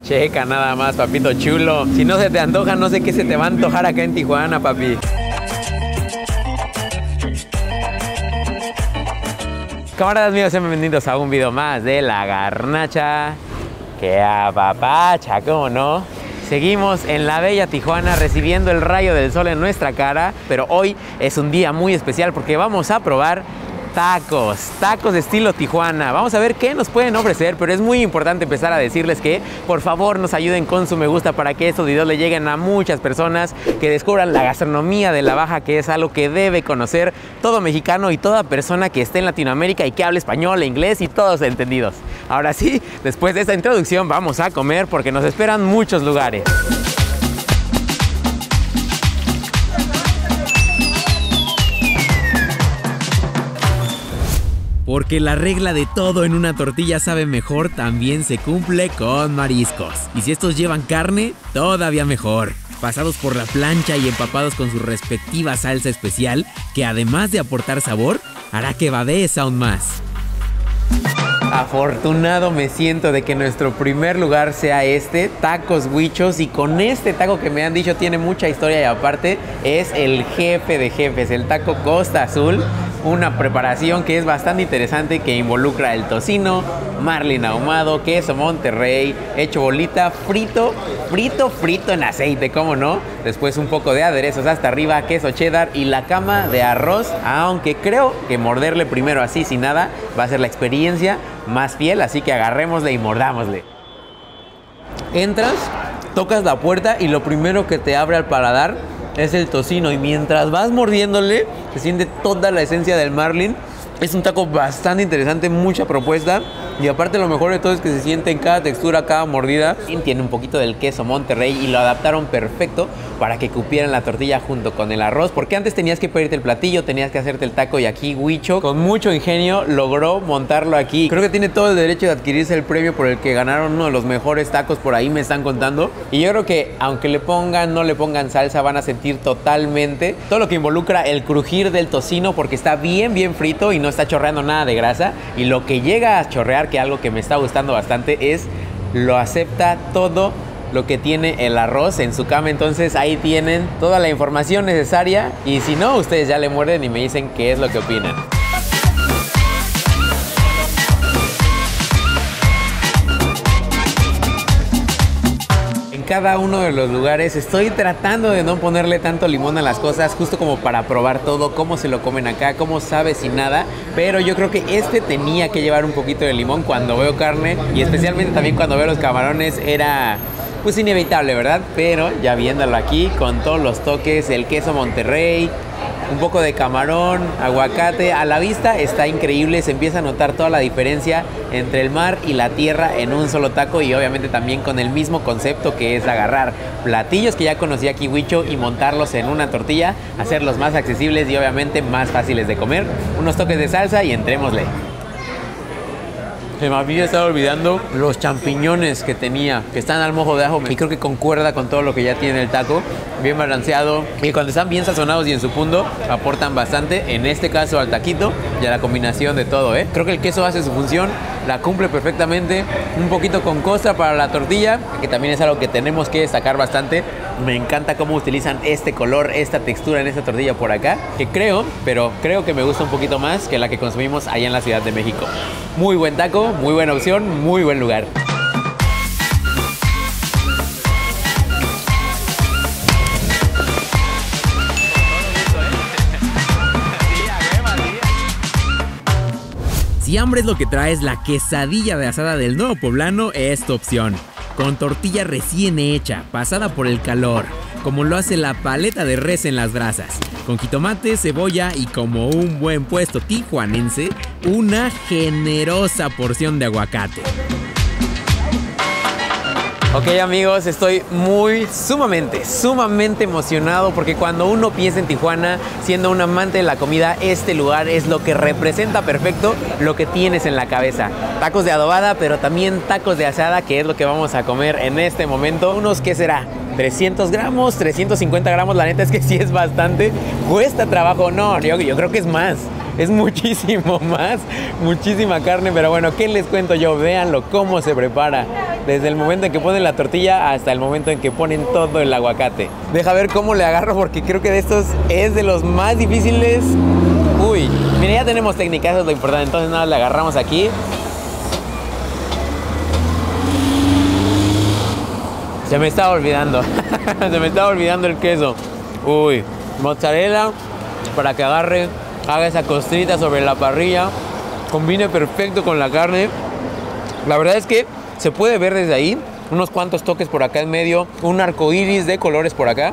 Checa nada más, papito chulo. Si no se te antoja, no sé qué se te va a antojar acá en Tijuana, papi. Camaradas míos, sean bienvenidos a un video más de La Garnacha. Que apapacha, ¿cómo no? Seguimos en la bella Tijuana recibiendo el rayo del sol en nuestra cara, pero hoy es un día muy especial porque vamos a probar tacos de estilo Tijuana. Vamos a ver qué nos pueden ofrecer, pero es muy importante empezar a decirles que por favor nos ayuden con su me gusta para que estos videos le lleguen a muchas personas, que descubran la gastronomía de la Baja, que es algo que debe conocer todo mexicano y toda persona que esté en Latinoamérica y que hable español e inglés y todos entendidos. Ahora sí, después de esta introducción vamos a comer porque nos esperan muchos lugares. Porque la regla de todo en una tortilla sabe mejor también se cumple con mariscos. Y si estos llevan carne, todavía mejor. Pasados por la plancha y empapados con su respectiva salsa especial, que además de aportar sabor, hará que babees aún más. Afortunado me siento de que nuestro primer lugar sea este, Tacos Huichos, y con este taco que me han dicho tiene mucha historia y aparte es el jefe de jefes, el taco Costa Azul. Una preparación que es bastante interesante que involucra el tocino, marlin ahumado, queso Monterrey, hecho bolita, frito en aceite, ¿cómo no? Después un poco de aderezos hasta arriba, queso cheddar y la cama de arroz, aunque creo que morderle primero así sin nada va a ser la experiencia más fiel, así que agarrémosle y mordámosle. Entras, tocas la puerta y lo primero que te abre al paladar es el tocino, y mientras vas mordiéndole se siente toda la esencia del marlin. Es un taco bastante interesante, mucha propuesta, y aparte lo mejor de todo es que se siente en cada textura, cada mordida. Tiene un poquito del queso Monterrey y lo adaptaron perfecto para que cupiera en la tortilla junto con el arroz, porque antes tenías que pedirte el platillo, tenías que hacerte el taco, y aquí Huicho con mucho ingenio logró montarlo aquí. Creo que tiene todo el derecho de adquirirse el premio por el que ganaron uno de los mejores tacos, por ahí me están contando, y yo creo que aunque le pongan, no le pongan salsa, van a sentir totalmente todo lo que involucra el crujir del tocino, porque está bien frito y no está chorreando nada de grasa, y lo que llega a chorrear, que algo que me está gustando bastante, es lo acepta todo lo que tiene el arroz en su cama. Entonces ahí tienen toda la información necesaria, y si no, ustedes ya le muerden y me dicen qué es lo que opinan. Cada uno de los lugares estoy tratando de no ponerle tanto limón a las cosas, justo como para probar todo, cómo se lo comen acá, cómo sabe sin nada, pero yo creo que este tenía que llevar un poquito de limón. Cuando veo carne y especialmente también cuando veo los camarones era pues inevitable, ¿verdad? Pero ya viéndolo aquí con todos los toques, el queso Monterrey, un poco de camarón, aguacate, a la vista está increíble. Se empieza a notar toda la diferencia entre el mar y la tierra en un solo taco, y obviamente también con el mismo concepto, que es agarrar platillos que ya conocía aquí Huicho y montarlos en una tortilla, hacerlos más accesibles y obviamente más fáciles de comer. Unos toques de salsa y entrémosle. Se me había estado olvidando los champiñones que tenía, que están al mojo de ajo, y creo que concuerda con todo lo que ya tiene el taco. Bien balanceado, y cuando están bien sazonados y en su punto aportan bastante, en este caso al taquito y a la combinación de todo, ¿eh? Creo que el queso hace su función, la cumple perfectamente. Un poquito con costra para la tortilla, que también es algo que tenemos que destacar bastante. Me encanta cómo utilizan este color, esta textura en esta tortilla por acá, que creo que me gusta un poquito más que la que consumimos allá en la Ciudad de México. Muy buen taco, muy buena opción, muy buen lugar. Si hambre es lo que traes, la quesadilla de asada del Nuevo Poblano es tu opción. Con tortilla recién hecha, pasada por el calor, como lo hace la paleta de res en las brasas, con jitomate, cebolla y, como un buen puesto tijuanense, una generosa porción de aguacate. Ok amigos, estoy sumamente emocionado, porque cuando uno piensa en Tijuana, siendo un amante de la comida, este lugar es lo que representa perfecto lo que tienes en la cabeza. Tacos de adobada, pero también tacos de asada, que es lo que vamos a comer en este momento. Unos, ¿qué será? 300 gramos, 350 gramos, la neta es que sí es bastante. Cuesta trabajo, no, yo creo que es más. Es muchísimo más, muchísima carne, pero bueno, ¿qué les cuento yo? Véanlo cómo se prepara. desde el momento en que ponen la tortilla hasta el momento en que ponen todo el aguacate. Deja ver cómo le agarro porque creo que de estos es de los más difíciles. Uy, mira, ya tenemos técnica, eso es lo importante. Entonces nada, le agarramos aquí. Se me estaba olvidando. Se me estaba olvidando el queso. Uy, mozzarella para que agarre, haga esa costrita sobre la parrilla, combine perfecto con la carne. La verdad es que se puede ver desde ahí unos cuantos toques por acá en medio, un arco iris de colores por acá.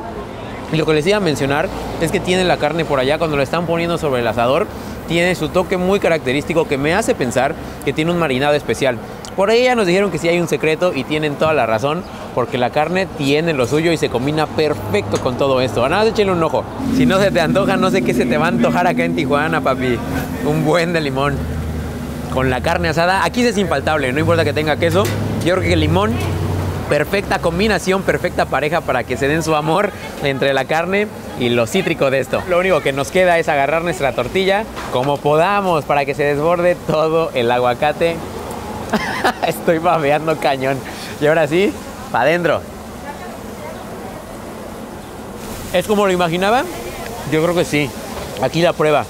Y lo que les iba a mencionar es que tiene la carne por allá cuando lo están poniendo sobre el asador. Tiene su toque muy característico que me hace pensar que tiene un marinado especial. Por ahí ya nos dijeron que sí hay un secreto y tienen toda la razón, porque la carne tiene lo suyo y se combina perfecto con todo esto. Nada más échenle un ojo. Si no se te antoja, no sé qué se te va a antojar acá en Tijuana, papi. Un buen de limón con la carne asada. Aquí es infaltable, no importa que tenga queso. Yo creo que el limón, perfecta combinación, perfecta pareja para que se den su amor entre la carne y lo cítrico de esto. Lo único que nos queda es agarrar nuestra tortilla como podamos para que se desborde todo el aguacate. Estoy babeando cañón. Y ahora sí, para adentro. ¿Es como lo imaginaba? Yo creo que sí. Aquí la prueba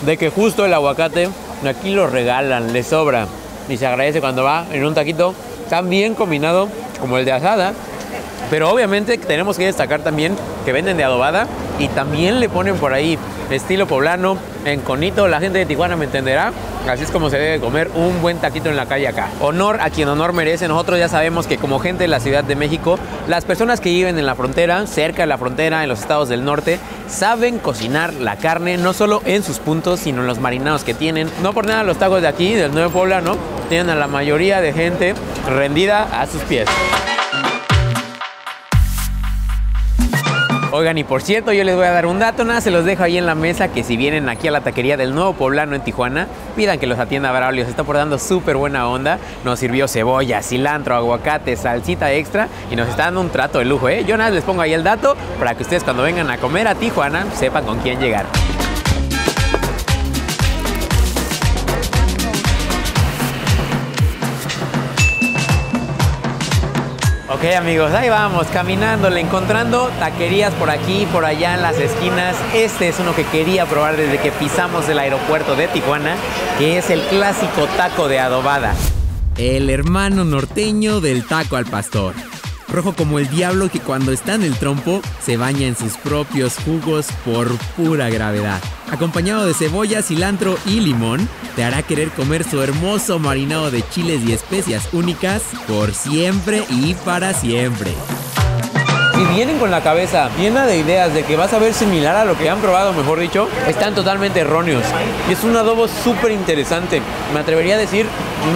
de que justo el aguacate aquí lo regalan, le sobra y se agradece cuando va en un taquito tan bien combinado como el de asada. Pero obviamente tenemos que destacar también que venden de adobada y también le ponen por ahí estilo poblano, en conito. La gente de Tijuana me entenderá. Así es como se debe comer un buen taquito en la calle acá. Honor a quien honor merece. Nosotros ya sabemos que como gente de la Ciudad de México, las personas que viven en la frontera, cerca de la frontera, en los estados del norte, saben cocinar la carne, no solo en sus puntos, sino en los marinados que tienen. No por nada los tacos de aquí, del Nuevo Poblano, tienen a la mayoría de gente rendida a sus pies. Oigan, y por cierto, yo les voy a dar un dato, nada, se los dejo ahí en la mesa, que si vienen aquí a la taquería del Nuevo Poblano en Tijuana, pidan que los atienda Braulio, se está portando súper buena onda, nos sirvió cebolla, cilantro, aguacate, salsita extra y nos está dando un trato de lujo, ¿eh? Yo nada, les pongo ahí el dato para que ustedes cuando vengan a comer a Tijuana sepan con quién llegar. Ok amigos, ahí vamos, caminándole, encontrando taquerías por aquí, por allá en las esquinas. Este es uno que quería probar desde que pisamos el aeropuerto de Tijuana, que es el clásico taco de adobada. El hermano norteño del taco al pastor. Rojo como el diablo que cuando está en el trompo se baña en sus propios jugos por pura gravedad. Acompañado de cebolla, cilantro y limón, te hará querer comer su hermoso marinado de chiles y especias únicas por siempre y para siempre. Si vienen con la cabeza llena de ideas de que vas a ver similar a lo que han probado, mejor dicho, están totalmente erróneos. Y es un adobo súper interesante. Me atrevería a decir,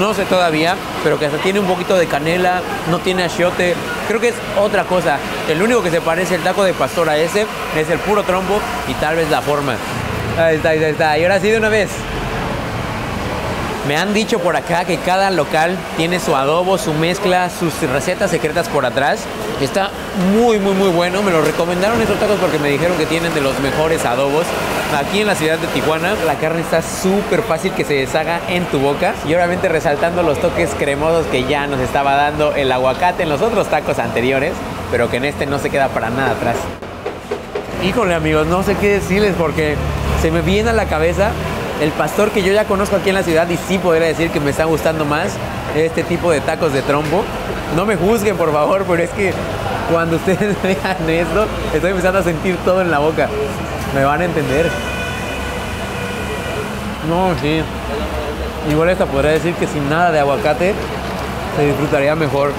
no sé todavía, pero que hasta tiene un poquito de canela, no tiene achiote. Creo que es otra cosa. El único que se parece el taco de pastor a ese es el puro trompo y tal vez la forma. Ahí está, ahí está. Y ahora sí de una vez. Me han dicho por acá que cada local tiene su adobo, su mezcla, sus recetas secretas por atrás. Está muy, muy, muy bueno. Me lo recomendaron esos tacos porque me dijeron que tienen de los mejores adobos. Aquí en la ciudad de Tijuana, la carne está súper fácil que se deshaga en tu boca. Y obviamente resaltando los toques cremosos que ya nos estaba dando el aguacate en los otros tacos anteriores, pero que en este no se queda para nada atrás. Híjole amigos, no sé qué decirles porque se me viene a la cabeza el pastor que yo ya conozco aquí en la ciudad y sí podría decir que me está gustando más este tipo de tacos de trompo. No me juzguen por favor, pero es que cuando ustedes vean esto, estoy empezando a sentir todo en la boca. Me van a entender. No, sí. Igual esta podría decir que sin nada de aguacate se disfrutaría mejor.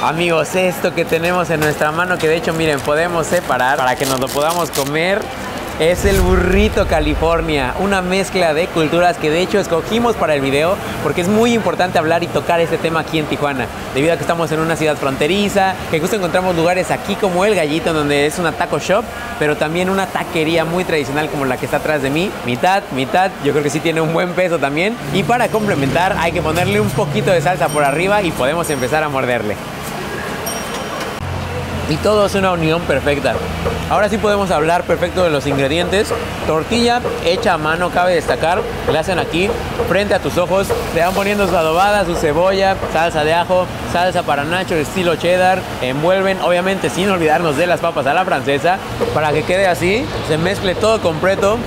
Amigos, esto que tenemos en nuestra mano, que de hecho, miren, podemos separar para que nos lo podamos comer, es el burrito California, una mezcla de culturas que de hecho escogimos para el video porque es muy importante hablar y tocar este tema aquí en Tijuana, debido a que estamos en una ciudad fronteriza, que justo encontramos lugares aquí como El Gallito, donde es una taco shop, pero también una taquería muy tradicional como la que está atrás de mí, mitad, mitad, yo creo que sí tiene un buen peso también, y para complementar hay que ponerle un poquito de salsa por arriba y podemos empezar a morderle. y todo es una unión perfecta. Ahora sí podemos hablar perfecto de los ingredientes. Tortilla hecha a mano, cabe destacar, la hacen aquí frente a tus ojos, le van poniendo su adobada, su cebolla, salsa de ajo, salsa para nacho estilo cheddar, envuelven obviamente sin olvidarnos de las papas a la francesa para que quede así, se mezcle todo completo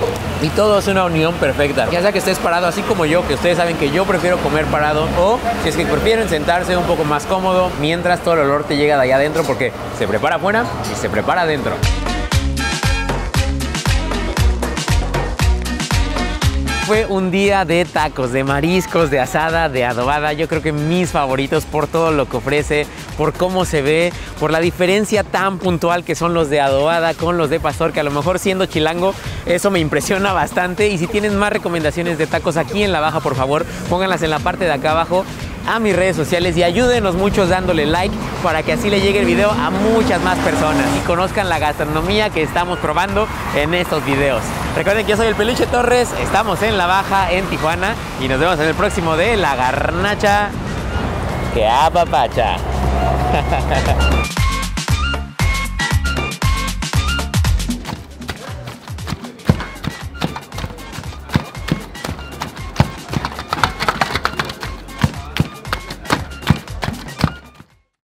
y todo es una unión perfecta. Ya sea que estés parado así como yo, que ustedes saben que yo prefiero comer parado, o si es que prefieren sentarse un poco más cómodo mientras todo el olor te llega de allá adentro, porque se prepara afuera y se prepara adentro. Fue un día de tacos, de mariscos, de asada, de adobada. Yo creo que mis favoritos por todo lo que ofrece, por cómo se ve, por la diferencia tan puntual que son los de adobada con los de pastor, que a lo mejor siendo chilango eso me impresiona bastante. Y si tienen más recomendaciones de tacos aquí en la baja, por favor, pónganlas en la parte de acá abajo a mis redes sociales y ayúdenos muchos dándole like para que así le llegue el video a muchas más personas y conozcan la gastronomía que estamos probando en estos videos. Recuerden que yo soy el Peluche Torres, estamos en La Baja, en Tijuana, y nos vemos en el próximo de La Garnacha que apapacha.